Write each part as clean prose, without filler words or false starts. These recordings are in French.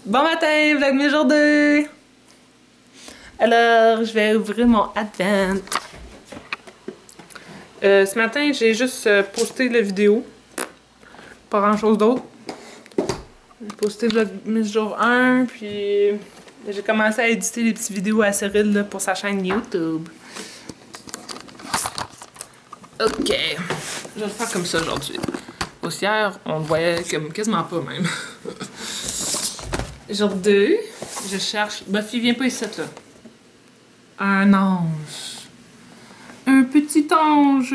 Bon matin, Vlogmas jour 2! Alors, je vais ouvrir mon Advent. Ce matin, j'ai juste posté la vidéo. Pas grand chose d'autre. J'ai posté Vlogmas jour 1, puis j'ai commencé à éditer les petites vidéos à Cyril là, pour sa chaîne YouTube. Ok, je vais le faire comme ça aujourd'hui. Hier, on le voyait comme quasiment pas même. Jour 2, je cherche... Buffy, viens pas ici, là. Un ange. Un petit ange.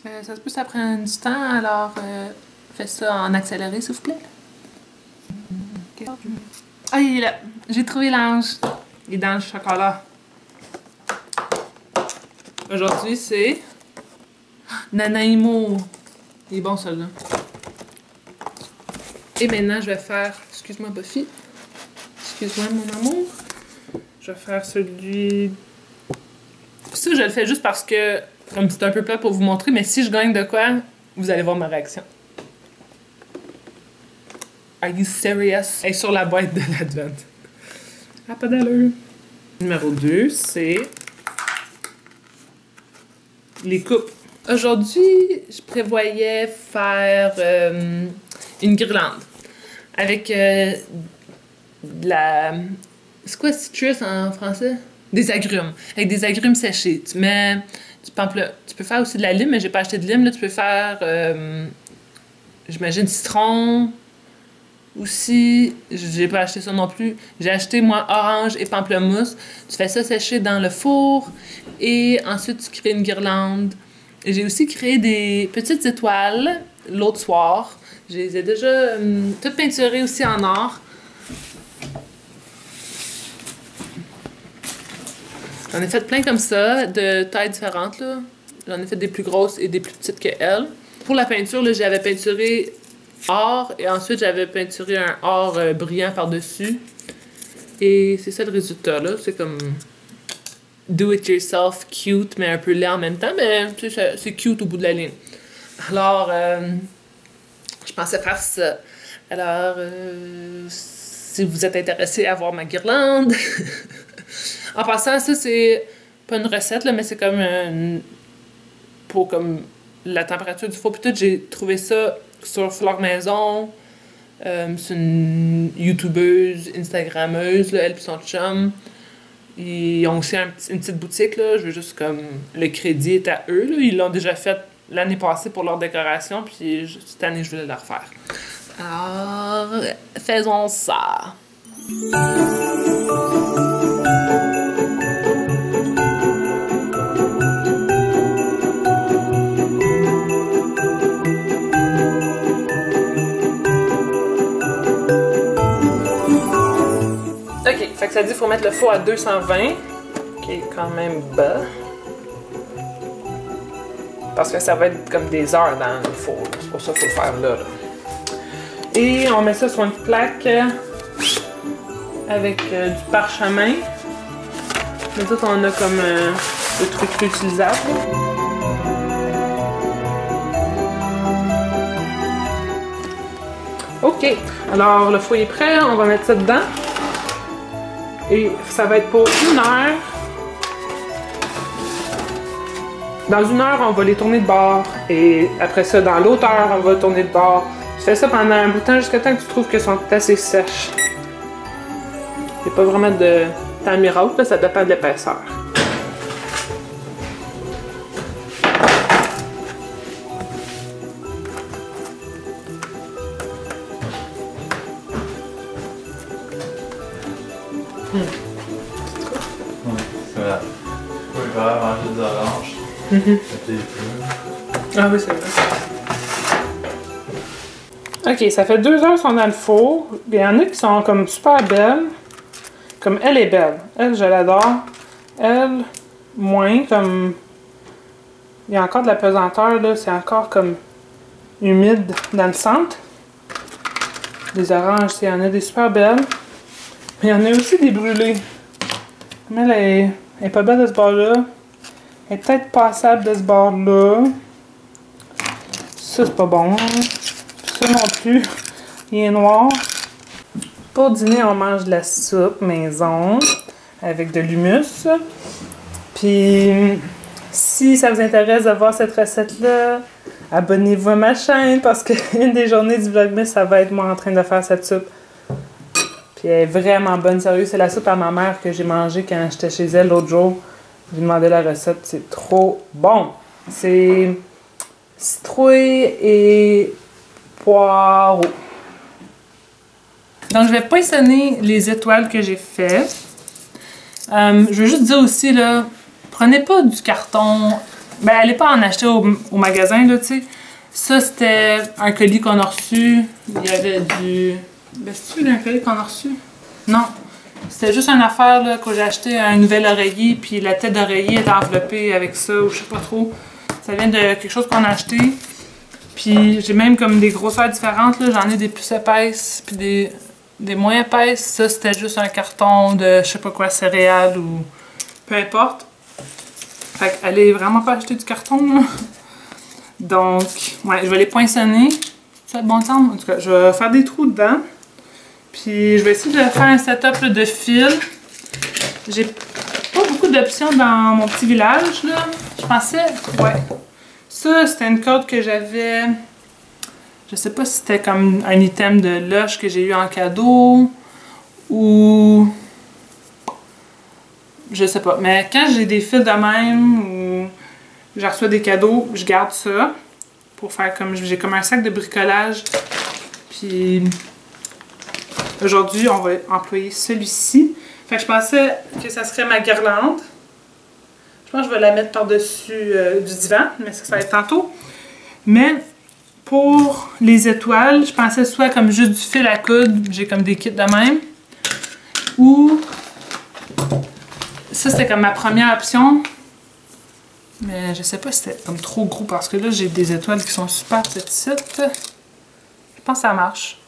Ça se peut que ça prenne du temps, alors fais ça en accéléré, s'il vous plaît. Ah, il est là. J'ai trouvé l'ange. Il est dans le chocolat. Aujourd'hui, c'est... Nanaimo. Il est bon, celui-là. Et maintenant, je vais faire... Excuse-moi, Buffy. Excuse-moi, mon amour. Je vais faire celui... Ça, je le fais juste parce que... Comme c'est un peu plat pour vous montrer, mais si je gagne de quoi, vous allez voir ma réaction. Are you serious? Elle est sur la boîte de l'Advent. Ah, pas d'allure. Numéro 2, c'est... les coupes. Aujourd'hui, je prévoyais faire une guirlande avec de la... C'est quoi citrus en français? Des agrumes. Avec des agrumes séchés. Tu mets du pamplemousse. Tu peux faire aussi de la lime, mais j'ai pas acheté de lime. Là, tu peux faire, j'imagine, citron aussi. J'ai pas acheté ça non plus. J'ai acheté, moi, orange et pamplemousse. Tu fais ça sécher dans le four et ensuite tu crées une guirlande. J'ai aussi créé des petites étoiles l'autre soir. Je les ai déjà toutes peinturées aussi en or. J'en ai fait plein comme ça, de tailles différentes. J'en ai fait des plus grosses et des plus petites que elles. Pour la peinture, j'avais peinturé or et ensuite j'avais peinturé un or brillant par-dessus. Et c'est ça le résultat, là. C'est comme... do it yourself, cute, mais un peu laid en même temps, mais c'est cute au bout de la ligne. Alors, je pensais faire ça. Alors, si vous êtes intéressé à voir ma guirlande... En passant, ça, c'est pas une recette, là, mais c'est comme pour comme la température du four. Puis tout, j'ai trouvé ça sur Fleur Maison. C'est une youtubeuse, instagrammeuse, là, elle et son chum. Ils ont aussi une petite boutique, là. Je veux juste comme... Le crédit est à eux, là. Ils l'ont déjà fait l'année passée pour leur décoration, puis cette année, je voulais la refaire. Alors, faisons ça. Ok, fait que ça dit qu'il faut mettre le four à 220, qui est quand même bas. Parce que ça va être comme des heures dans le four, c'est pour ça qu'il faut le faire là. Et on met ça sur une plaque avec du parchemin. Mais tout, on a comme le truc réutilisable. Ok, alors le four est prêt, on va mettre ça dedans. Et ça va être pour 1 heure. Dans 1 heure, on va les tourner de bord. Et après ça, dans l'autre heure, on va tourner de bord. Tu fais ça pendant un bout de temps jusqu'à temps que tu trouves qu'elles sont assez sèches. Il n'y a pas vraiment de temps miracle, là, ça dépend de l'épaisseur. Voilà. Oui, il va manger des oranges. Ah oui, c'est vrai. Ok, ça fait 2 heures qu'ils sont dans le four. Il y en a qui sont comme super belles. Comme elle est belle. Elle, je l'adore. Elle, moins. Comme... Il y a encore de la pesanteur, là. C'est encore comme humide dans le centre. Des oranges, il y en a des super belles. Mais il y en a aussi des brûlées. Mais elle est pas belle de ce bord-là. Elle est peut-être passable de ce bord-là. Ça, c'est pas bon. Ça non plus. qui est noir. Pour dîner, on mange de la soupe maison avec de l'humus. Puis, si ça vous intéresse de voir cette recette-là, abonnez-vous à ma chaîne parce qu'une des journées du Vlogmas, ça va être moi en train de faire cette soupe. Puis elle est vraiment bonne, sérieux. C'est la soupe à ma mère que j'ai mangée quand j'étais chez elle l'autre jour. J'ai demandé la recette, c'est trop bon. C'est citrouille et poireaux. Donc, je vais poinçonner les étoiles que j'ai faites. Je veux juste dire aussi, là, prenez pas du carton. Ben, allez pas en acheter au magasin, là, tu sais. Ça, c'était un colis qu'on a reçu. Il y avait du... Ben, c'est-tu un colis qu'on a reçu? Non. C'était juste une affaire, là, que j'ai acheté un nouvel oreiller, puis la tête d'oreiller est enveloppée avec ça, ou je sais pas trop. Ça vient de quelque chose qu'on a acheté. Puis j'ai même comme des grosseurs différentes, là. J'en ai des plus épaisses, puis des moins épaisses. Ça, c'était juste un carton de, je sais pas quoi, céréales ou peu importe. Fait qu'allez vraiment pas acheter du carton, là. Donc, ouais, je vais les poinçonner. C'est le bon temps? En tout cas, je vais faire des trous dedans. Puis je vais essayer de faire un setup là, de fil. J'ai pas beaucoup d'options dans mon petit village, là. Je pensais, ouais. Ça, c'était une corde que j'avais... Je sais pas si c'était comme un item de Lush que j'ai eu en cadeau. Ou... Je sais pas. Mais quand j'ai des fils de même, ou je reçois des cadeaux, je garde ça. Pour faire comme... J'ai comme un sac de bricolage. Puis... Aujourd'hui, on va employer celui-ci. Fait que je pensais que ça serait ma guirlande. Je pense que je vais la mettre par-dessus du divan, mais ça va être tantôt. Mais pour les étoiles, je pensais soit comme juste du fil à coudre, j'ai comme des kits de même. Ou ça, c'était comme ma première option. Mais je sais pas si c'était comme trop gros parce que là, j'ai des étoiles qui sont super petites. Je pense que ça marche.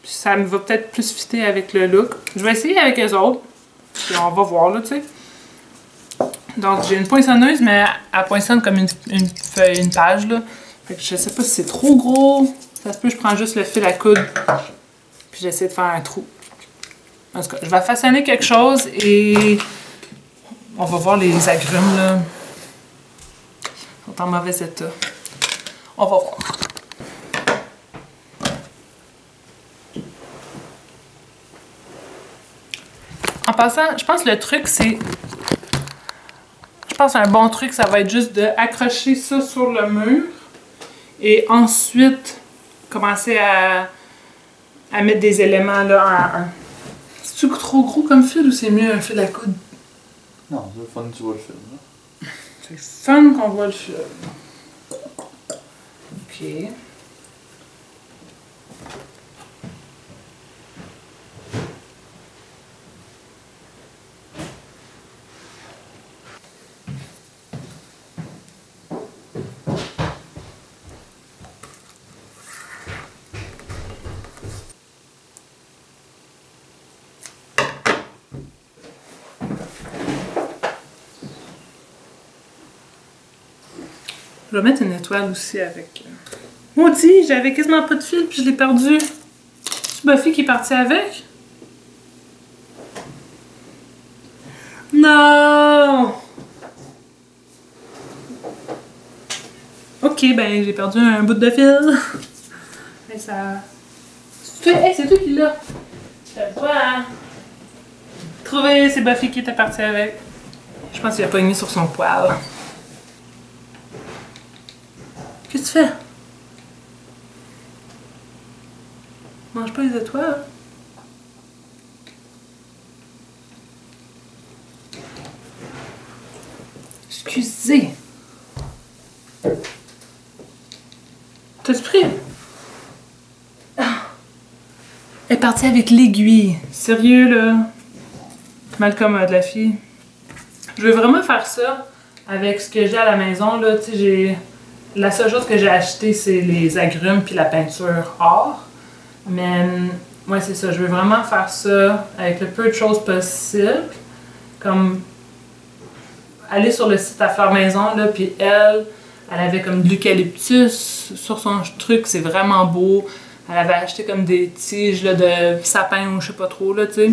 Puis ça me va peut-être plus fitter avec le look. Je vais essayer avec les autres. Puis on va voir, là, tu sais. Donc, j'ai une poinçonneuse, mais elle poinçonne comme une page, là. Fait que je sais pas si c'est trop gros. Ça se peut, je prends juste le fil à coudre. Puis j'essaie de faire un trou. En tout cas, je vais façonner quelque chose et on va voir les agrumes, là. Ils sont en mauvais état. On va voir. En passant, je pense que le truc, c'est... Je pense un bon truc, ça va être juste d'accrocher ça sur le mur. Et ensuite, commencer à mettre des éléments là, un à un. C'est-tu trop gros comme fil ou c'est mieux un fil à coudre? Non, c'est fun que tu vois le film, là. C'est fun qu'on voit le fil. Ok. Je vais mettre une étoile aussi avec... Maudit, j'avais quasiment pas de fil puis je l'ai perdu. C'est Buffy qui est partie avec? Non! Ok, ben j'ai perdu un bout de fil. Et ça... Hey, c'est toi qui l'as! C'est toi, hein? Trouvé, c'est Buffy qui était partie avec. Je pense qu'il a pogné sur son poil. Qu'est-ce que tu fais? Mange pas les étoiles. Excusez. T'as-tu pris? Ah. Elle est partie avec l'aiguille. Sérieux, là? Mal commode, la fille. Je veux vraiment faire ça avec ce que j'ai à la maison, là. Tu sais, j'ai... La seule chose que j'ai acheté, c'est les agrumes puis la peinture or. Mais, ouais, c'est ça. Je veux vraiment faire ça avec le peu de choses possible. Comme aller sur le site à Fleur Maison, là, puis elle avait comme de l'eucalyptus sur son truc. C'est vraiment beau. Elle avait acheté comme des tiges là, de sapin ou je sais pas trop, là, tu sais.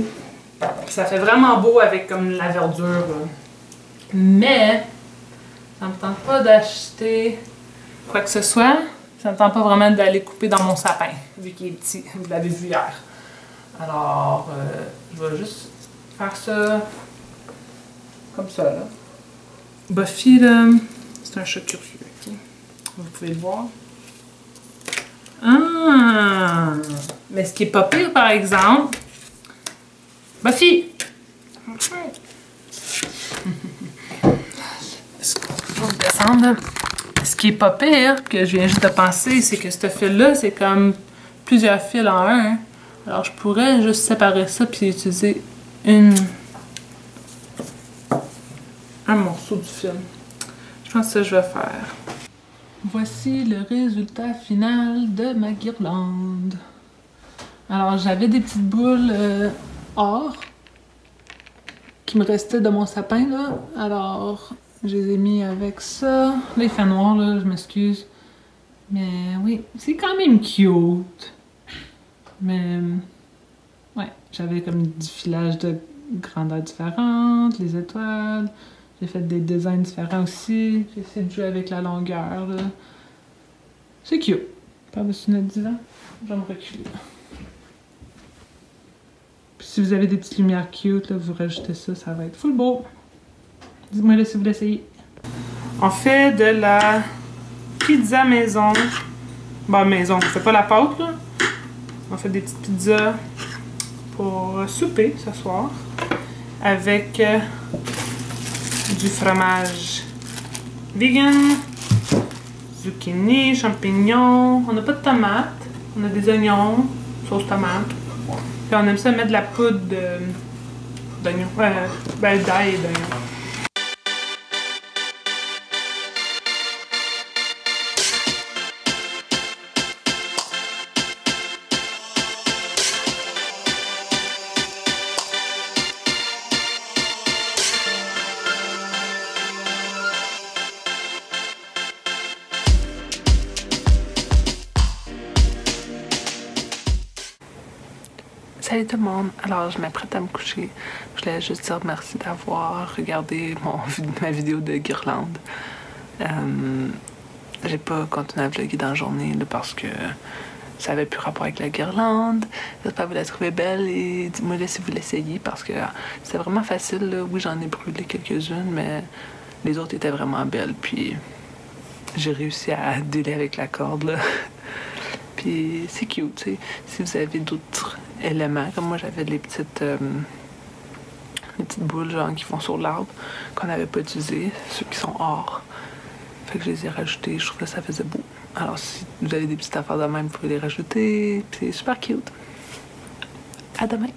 Ça fait vraiment beau avec comme la verdure, là. Mais, ça me tente pas d'acheter quoi que ce soit. Ça me tente pas vraiment d'aller couper dans mon sapin, vu qu'il est petit. Vous l'avez vu hier. Alors, je vais juste faire ça comme ça, là. Buffy, là, c'est un chat curieux, ok? Vous pouvez le voir. Ah! Mais ce qui est pas pire, par exemple... Buffy! Je vais descendre. Ce qui est pas pire, que je viens juste de penser, c'est que ce fil-là, c'est comme plusieurs fils en un. Alors, je pourrais juste séparer ça puis utiliser un morceau du fil. Je pense que ça, je vais faire. Voici le résultat final de ma guirlande. Alors, j'avais des petites boules or qui me restaient de mon sapin, là. Alors, je les ai mis avec ça. Là, il fait noir, là, je m'excuse. Mais oui, c'est quand même cute. Mais, ouais, j'avais comme du filage de grandeurs différentes, les étoiles. J'ai fait des designs différents aussi. J'ai essayé de jouer avec la longueur, là. C'est cute. Par-dessus notre divan, je vais me reculer. Puis si vous avez des petites lumières cute, là, vous rajoutez ça, ça va être full beau. Dites-moi là si vous l'essayez. On fait de la pizza maison. Bon, maison, on fait pas la pâte, là. On fait des petites pizzas pour souper ce soir. Avec du fromage vegan, zucchini, champignons. On n'a pas de tomates. On a des oignons, sauce tomate. Puis on aime ça mettre de la poudre d'oignon. Ben, d'ail et d'oignon. Salut tout le monde! Alors, je m'apprête à me coucher. Je voulais juste dire merci d'avoir regardé ma vidéo de guirlande. J'ai pas continué à vlogger dans la journée là, parce que ça avait plus rapport avec la guirlande. J'espère que vous la trouvez belle et dites-moi si vous l'essayez parce que c'est vraiment facile. Là. Oui, j'en ai brûlé quelques-unes, mais les autres étaient vraiment belles. Puis j'ai réussi à déler avec la corde. Là. Puis c'est cute, tu sais. Si vous avez d'autres éléments, comme moi j'avais les petites boules genre qui font sur l'arbre qu'on n'avait pas utilisées, ceux qui sont or. Fait que je les ai rajoutés, je trouve que ça faisait beau. Alors si vous avez des petites affaires de même, vous pouvez les rajouter. Puis c'est super cute. À demain!